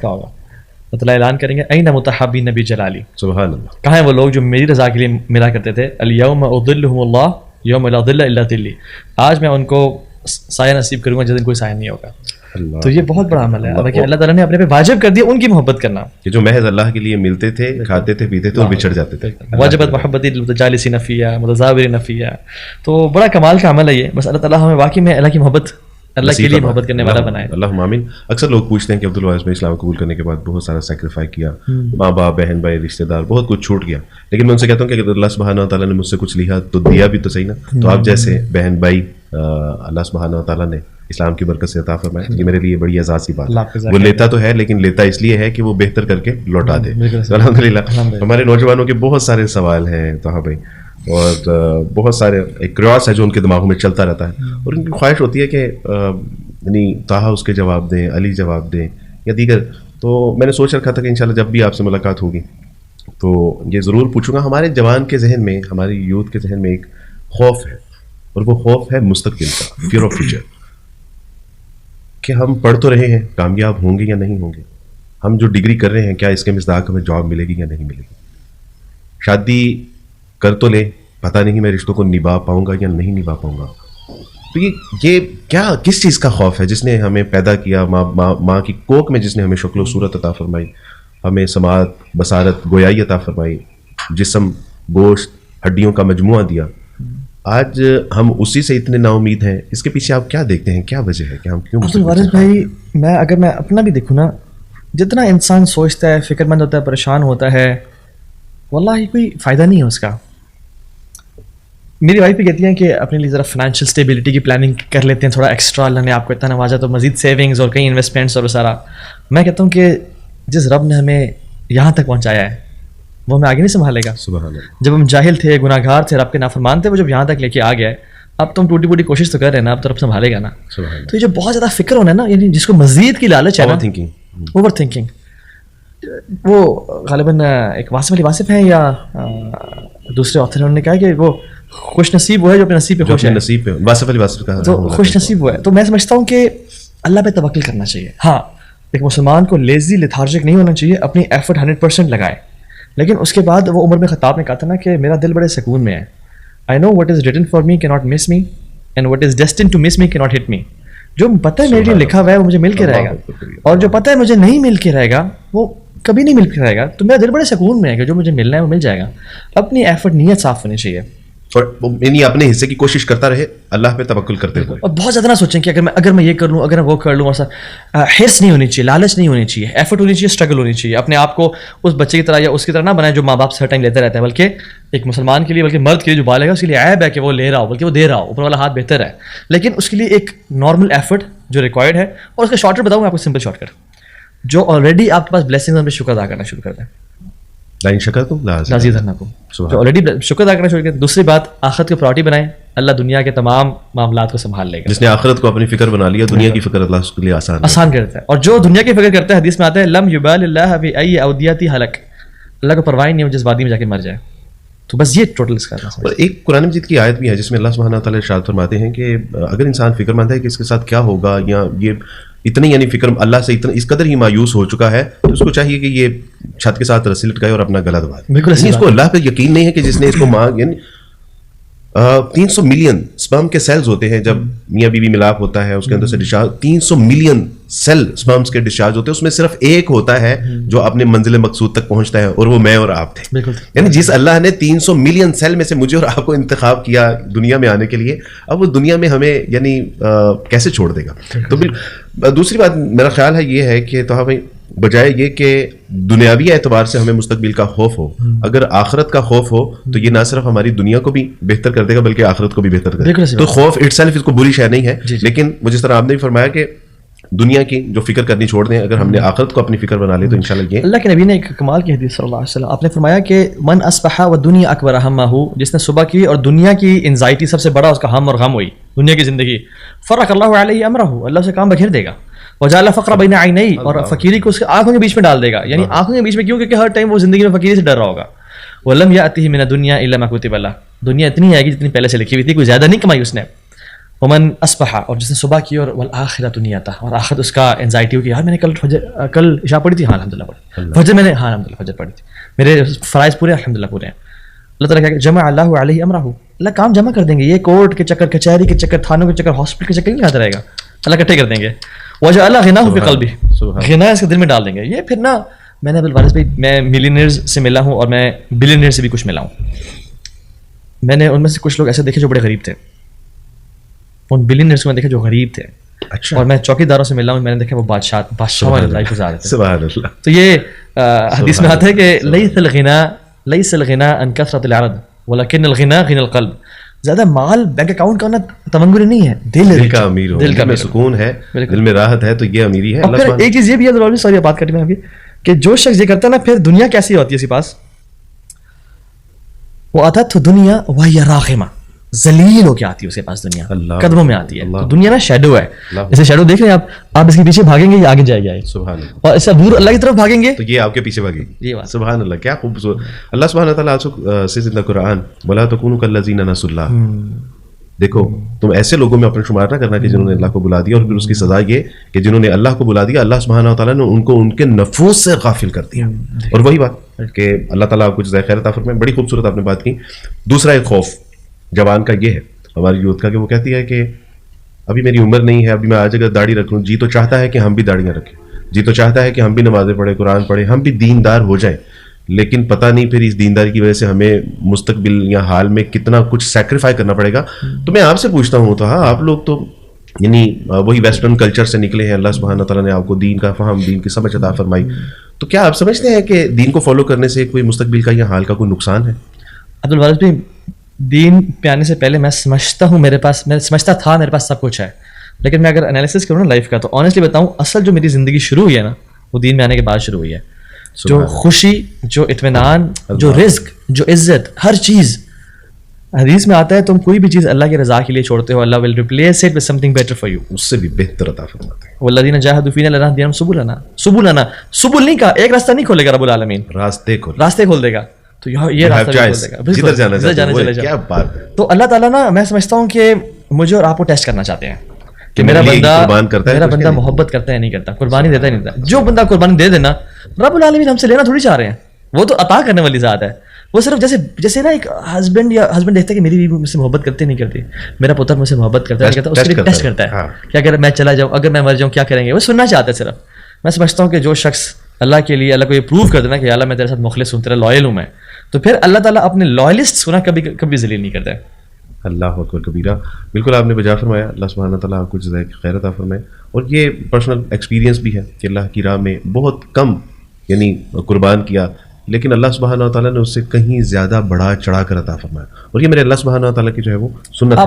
ہوگا اللہ اعلان کریں گے این متحابین نبی جلالی، سبحان اللہ، کہاں ہیں وہ لوگ جو میری رضا کے لیے ملا کرتے تھے، الیوم اظلھم اللہ یوم لا ظل الا ظلی، آج میں ان کو سایہ نصیب کروں گا جس دن کوئی سایہ نہیں ہوگا. تو یہ بہت بڑا عمل ہے کہ اللہ تعالیٰ نے اپنے پہ واجب کر دیا ان کی محبت کرنا، کہ جو محض اللہ کے لیے ملتے تھے، کھاتے تھے، پیتے تھے اور بچھڑ جاتے تھے. واجبت محبتی للمتجالسین فیہا متزاورین فیہا. تو بڑا کمال کا عمل ہے یہ. بس اللہ تعالیٰ ہمیں واقعی میں اللہ کی محبت، اللہ کے لیے محبت کرنے والا بنائے. اللہم آمین. اکثر لوگ پوچھتے ہیں کہ عبدالوارث میں اسلام قبول کرنے کے بعد بہت سارا سیکریفائی کیا، ماں باپ، بہن بھائی، رشتہ دار، بہت کچھ چھوٹ گیا. لیکن میں ان سے کہتا ہوں کہ اگر اللہ سبحانہ و تعالیٰ نے مجھ سے کچھ لیا تو دیا بھی تو صحیح نا. تو آپ جیسے بہن بھائی اللہ سبحانہ و تعالیٰ نے اسلام کی برکت سے عطا فرمایا. یہ میرے لیے بڑی اعزاز کی بات ہے. وہ لیتا تو ہے لیکن لیتا اس لیے ہے کہ وہ بہتر کر کے لوٹا دے. الحمدللہ. ہمارے نوجوانوں کے بہت سارے سوال ہیں طاہا بھائی، اور بہت سارے ایک کراس ہے جو ان کے دماغوں میں چلتا رہتا ہے، اور ان کی خواہش ہوتی ہے کہ یعنی طاہا اس کے جواب دیں، علی جواب دیں یا دیگر. تو میں نے سوچ رکھا تھا کہ انشاءاللہ جب بھی آپ سے ملاقات ہوگی تو یہ ضرور پوچھوں گا. ہمارے جوان کے ذہن میں، ہماری یوتھ کے ذہن میں ایک خوف ہے، اور وہ خوف ہے مستقبل کا، فیئر آف فیوچر، کہ ہم پڑھ تو رہے ہیں، کامیاب ہوں گے یا نہیں ہوں گے. ہم جو ڈگری کر رہے ہیں کیا اس کے مصداق ہمیں جاب ملے گی یا نہیں ملے گی. شادی کر تو لیں، پتہ نہیں میں رشتوں کو نبھا پاؤں گا یا نہیں نبھا پاؤں گا. تو یہ کیا، کس چیز کا خوف ہے جس نے ہمیں پیدا کیا، ماں کی کوکھ میں جس نے ہمیں شکل و صورت عطا فرمائی، ہمیں سماعت، بصارت، گویائی عطا فرمائی، جسم، گوشت، ہڈیوں کا مجموعہ دیا. آج ہم اسی سے اتنے نا امید ہیں. اس کے پیچھے آپ کیا دیکھتے ہیں، کیا وجہ ہے کہ ہم کیوں؟ عبدالوارث بھائی، اگر میں اپنا بھی دیکھوں نا، جتنا انسان سوچتا ہے، فکر مند ہوتا ہے، پریشان ہوتا ہے، واللہ کوئی فائدہ نہیں ہے اس کا. میری وائف بھی کہتی ہیں کہ اپنے لیے ذرا فائنینشیل اسٹیبلٹی کی پلاننگ کر لیتے ہیں تھوڑا ایکسٹرا، اللہ نے آپ کو اتنا نوازا تو مزید سیونگز اور کئی انویسٹمنٹس اور سارا. میں کہتا ہوں کہ جس رب نے ہمیں یہاں تک پہنچایا ہے وہ ہمیں آگے نہیں سنبھالے گا. سبحان اللہ. جب ہم جاہل تھے، گناہ گار تھے، رب کے نافرمان تھے، وہ جب یہاں تک لے کے آ گیا ہے، اب تم ٹوٹی پوٹی کوشش تو کر رہے ہیں نا، اب تو رب سنبھالے گا نا. تو یہ جو بہت زیادہ فکر ہونا ہے نا، یعنی جس کو مزید کی لالچ ہے نا، اوور تھنکنگ، وہ غالباً ایک واصف علی واصف ہیں یا دوسرے آتھر انہوں نے کہا کہ وہ خوش نصیب وہ ہے جو اپنے نصیب پہ خوش ہے. نصیب پہ واصف علی واصف کہا، تو خوش نصیب وہ ہے. تو میں سمجھتا ہوں کہ اللہ پہ توکل کرنا چاہیے. ہاں، ایک مسلمان کو لیزی لیتھارجک نہیں ہونا چاہیے، اپنی ایفرٹ 100% لگائے. لیکن اس کے بعد وہ عمر میں خطاب نے کہا تھا نا کہ میرا دل بڑے سکون میں ہے. I know what is written for me کی not miss me, and what is destined to miss me کی ناٹ ہٹ می. جو پتہ ہے میرے لیے لکھا ہوا ہے وہ مجھے مل کے رہے گا، اور جو پتہ ہے مجھے نہیں مل کے رہے گا وہ کبھی نہیں مل کے رہے گا. تو میرا دل بڑے سکون میں ہے کہ جو مجھے ملنا ہے وہ مل جائے گا. اپنی ایفرٹ، نیت صاف ہونی چاہیے، اور یعنی اپنے حصے کی کوشش کرتا رہے، اللہ پہ توکل کرتے ہوئے. اور بہت زیادہ نہ سوچیں کہ اگر میں یہ کر لوں، اگر میں وہ کر لوں. ایسا حرص نہیں ہونی چاہیے، لالچ نہیں ہونی چاہیے، ایفرٹ ہونی چاہیے، اسٹرگل ہونی چاہیے. اپنے آپ کو اس بچے کی طرح یا اس کی طرح نہ بنائیں جو ماں باپ سے ہر ٹائم لیتے رہتا ہے، بلکہ ایک مسلمان کے لیے، بلکہ مرد کے لیے جو بالغ ہے اس کے لیے عیب ہے کہ وہ لے رہا ہو، بلکہ وہ دے رہا ہو. اوپر والا ہاتھ بہتر ہے، لیکن اس کے لیے ایک نارمل ایفرٹ جو ریکوائرڈ ہے. اور اس کا شارٹ کٹ بتاؤں میں آپ کو، سمپل شارٹ کٹ جو آلریڈی آپ کے پاس بلیسنگز میں شکر ادا کرنا شروع کر دیں. لائن شکر تم لازی دھرنا کو جو آلریڈی شکر ادا کرنا شروع کر. دوسری بات، آخرت کی پرائرٹی بنائیں، اللہ دنیا کے تمام معاملات کو سنبھال لے گا. جس نے آخرت کو اپنی فکر بنا لیا، دنیا کی فکر اللہ اس کے لیے آسان کرتا ہے. اور جو دنیا کی فکر کرتا ہے، حدیث میں آتا ہے لم یبال اللہ بأی اودیاتی ہلک، اللہ کو پرواہ نہیں ہو جس وادی میں جا کے مر جائے. تو بس یہ ٹوٹل اس کا. اور ایک قرآن مجید کی آیت بھی ہے جس میں اللہ سبحانہ تعالیٰ ارشاد فرماتے ہیں کہ اگر انسان فکر مند ہے کہ اس کے ساتھ کیا ہوگا، یا یہ اتنی یعنی فکر اللہ سے اتنا اس قدر ہی مایوس ہو چکا ہے، تو اس کو چاہیے کہ یہ چھت کے ساتھ رسی لٹکائے اور اپنا گلا دبائے. بالکل اس کو اللہ پہ یقین نہیں ہے کہ جس نے اس کو یعنی 300 ملین سپرم کے سیلز ہوتے ہیں جب میاں بیوی ملاپ ہوتا ہے، اس کے اندر سے ڈسچارج 300 ملین سیل سپرمز کے ڈسچارج ہوتے ہیں. اس میں صرف ایک ہوتا ہے جو اپنے منزل مقصود تک پہنچتا ہے، اور وہ میں اور آپ تھے. یعنی جس اللہ نے 300 ملین سیل میں سے مجھے اور آپ کو انتخاب کیا دنیا میں آنے کے لیے، اب وہ دنیا میں ہمیں یعنی کیسے چھوڑ دے گا. تو دوسری بات میرا خیال ہے یہ ہے کہ تو بھائی بجائے یہ کہ دنیاوی اعتبار سے ہمیں مستقبل کا خوف ہو، اگر آخرت کا خوف ہو تو یہ نہ صرف ہماری دنیا کو بھی بہتر کر دے گا بلکہ آخرت کو بھی بہتر کر دے گا. تو خوف اٹ سیلف اس کو بری شے نہیں ہے، لیکن مجھے اس طرح آپ نے بھی فرمایا کہ دنیا کی جو فکر کرنی چھوڑ دیں، اگر ہم نے آخرت کو اپنی فکر بنا لی تو انشاءاللہ یہ. اللہ کے نبی نے ایک کمال کی حدیث صلی اللہ علیہ وسلم، آپ نے فرمایا کہ من اصبح والدنیا اکبر ہمہ، جس نے صبح کی اور دنیا کی انزائٹی سب سے بڑا اس کا ہم اور غم ہوئی دنیا کی زندگی، فرق اللہ علیہ امرہ، اللہ اسے کام بکھیر دے گا. وجعل فقر بین عینیہ، اور فقیری کو اس کے آنکھوں کے بیچ میں ڈال دے گا. یعنی آنکھوں کے بیچ میں کیوں؟ کیونکہ ہر ٹائم وہ زندگی میں فقیری سے ڈر رہا ہوگا. ولم یأتہ من الدنیا الا ما کتب لہ، دنیا اتنی آئے گی جتنی پہلے سے لکھی ہوئی تھی، کوئی زیادہ نہیں کمائی اس نے. ومن اصبح, اور جس نے صبح کی اور والآخرۃ نیتہ, اور آخرت اس کا انزائٹی ہو کہ یار میں نے کل عشاء پڑھی تھی, ہاں الحمدللہ پڑھی, فجر میں نے, ہاں الحمدللہ فجر پڑھی تھی, میرے فرائض پورے الحمدللہ پورے ہیں. اللہ تعالیٰ کہ جمع اللہ علیہ امرہ, اللہ کام جمع کر دیں گے. یہ کورٹ کے چکر, کچہری کے چکر, تھانوں کے چکر, ہاسپٹل کے چکر نہیں آتا رہے گا, اللہ اکٹھے کر دیں گے. وجعل غناہ فی قلبہ, غنا اس کے دل میں ڈال دیں گے. یہ پھر نا, میں نے عبدالوارث بھائی, میں ملینئرز سے ملا ہوں اور میں بلینئر سے بھی کچھ ملا ہوں. میں نے ان میں سے کچھ لوگ ایسے دیکھے جو بڑے غریب تھے, ان بلینئرز کو میں دیکھا جو غریب تھے. اچھا. اور میں چوکی داروں سے ملا ہوں, میں نے دیکھا وہ بادشاہ والی لائف گزار رہے تھے. سبحان اللہ. تو یہ حدیث میں آتا ہے کہ لیس الغنا عن کثرۃ العرض ولکن الغنا غنى القلب. زیادہ مال بینک اکاؤنٹ کا ہونا تمنگری نہیں ہے, دل کا امیر ہو, دل میں سکون ہے, دل میں راحت ہے, تو یہ امیری ہے. اور پھر ایک چیز یہ بھی ہے, سوری بات کر میں کہ جو شخص یہ کرتا ہے نا, پھر دنیا کیسی ہوتی ہے اس کے پاس, وہ آتا تو دنیا وہی راغمہ, ذلیل ہو کے آتی ہے اس کے پاس دنیا, قدموں میں آتی ہے. تو دنیا نا شیڈو ہے, جیسے شیڈو دیکھ رہے ہیں آپ اس کے پیچھے بھاگیں گے یہ آگے جائے گا, سبحان اللہ, اور اس سے دور اللہ کی طرف بھاگیں گے تو یہ آپ کے پیچھے بھاگے گی. سبحان اللہ, کیا خوبصورت. اللہ سبحانہ تعالیٰ سے زندہ قرآن, ولا تکونوا کالذین نسوا اللہ. دیکھو تم ایسے لوگوں میں اپنا شمار نہ کرنا کہ جنہوں نے اللہ کو بلا دیا, اور پھر اس کی سزا یہ کہ جنہوں نے اللہ کو بلا دیا, اللہ سبحانہ تعالیٰ نے ان کو ان کے نفوس سے غافل کر دیا. اور وہی بات کہ اللہ تعالیٰ آپ کو جزائے خیر عطا فرمائے. بڑی خوبصورت آپ نے بات کی. دوسرا ایک خوف جوان کا یہ ہے, ہماری یوتھ کا, کہ وہ کہتی ہے کہ ابھی میری عمر نہیں ہے, ابھی میں آج اگر داڑھی رکھ لوں, جی تو چاہتا ہے کہ ہم بھی داڑیاں رکھیں, جی تو چاہتا ہے کہ ہم بھی نمازیں پڑھیں, قرآن پڑھیں, ہم بھی دیندار ہو جائیں, لیکن پتہ نہیں پھر اس دینداری کی وجہ سے ہمیں مستقبل یا حال میں کتنا کچھ سیکریفائی کرنا پڑے گا. تو میں آپ سے پوچھتا ہوں, تو ہاں آپ لوگ تو یعنی وہی ویسٹرن کلچر سے نکلے ہیں, اللہ سبحانہ تعالیٰ نے آپ کو دین کا فہم, دین کی سمجھ عطا فرمائی, تو کیا آپ سمجھتے ہیں کہ دین کو فالو کرنے سے کوئی مستقبل کا یا حال کا کوئی نقصان ہے؟ عبدالوارث بھائی, دین پہ آنے سے پہلے میں سمجھتا ہوں میرے پاس سب کچھ ہے, لیکن میں اگر انالیسس کروں نا لائف کا, تو آنیسٹلی بتاؤں اصل جو میری زندگی شروع ہوئی ہے نا, وہ دین میں آنے کے بعد شروع ہوئی ہے. جو خوشی, جو اطمینان, جو رزق, جو عزت, ہر چیز حدیث میں آتا ہے, تم کوئی بھی چیز اللہ کی رضا کے لیے چھوڑتے ہو, Allah will replace it with something better for you, اس سے بھی بہتر عطا فرماتے ہیں. والذین جاہدوا فینا لنہدینہم سبلنا. سبل نہیں کہا, ایک راستہ نہیں کھولے گا رب العالمین, راستے کھول دے گا. تو یہ راستہ کھول دے گا, جدھر جانا. کیا بات ہے. تو اللہ تعالیٰ نا, میں سمجھتا ہوں کہ مجھے اور آپ کو ٹیسٹ کرنا چاہتے ہیں کہ میرا بندہ محبت کرتا ہے نہیں کرتا, قربانی دیتا ہے نہیں دیتا. جو بندہ قربانی دے دینا, رب العالمین ہم سے لینا تھوڑی چاہ رہے ہیں, وہ تو عطا کرنے والی ذات ہے. وہ صرف جیسے نا ایک ہسبینڈ دیکھتا ہے کہ میری بیوی مجھ سے محبت کرتے نہیں کرتی, میرا پتر مجھ سے محبت کرتا ہے, اس کے لیے ٹیسٹ کرتا ہے. کیا کہ میں چلا جاؤں, اگر میں مر جاؤں کیا کریں گے, وہ سننا چاہتا ہے صرف. میں سمجھتا ہوں کہ جو شخص اللہ کے لیے, اللہ کو یہ پروو کر دینا کہ اللہ میں تیرے ساتھ مخلص ہوں, تیرا لائل ہوں میں, تو پھر اللہ تعالیٰ اپنے لائلسٹ کو نا کبھی ذلیل نہیں کرتا ہے. اللہ اکبر کبیرہ. بالکل آپ نے بجا فرمایا. اللہ سبحانہ تعالیٰ آپ کو جزائے خیر عطا فرمائے. اور یہ پرسنل ایکسپیرینس بھی ہے کہ اللہ کی راہ میں بہت کم یعنی قربان کیا, لیکن اللہ سبحانہ تعالیٰ نے اس سے کہیں زیادہ بڑا چڑھا کر عطا فرمایا. اور یہ میرے اللہ سبحانہ تعالیٰ کی جو ہے وہ سنت ہے.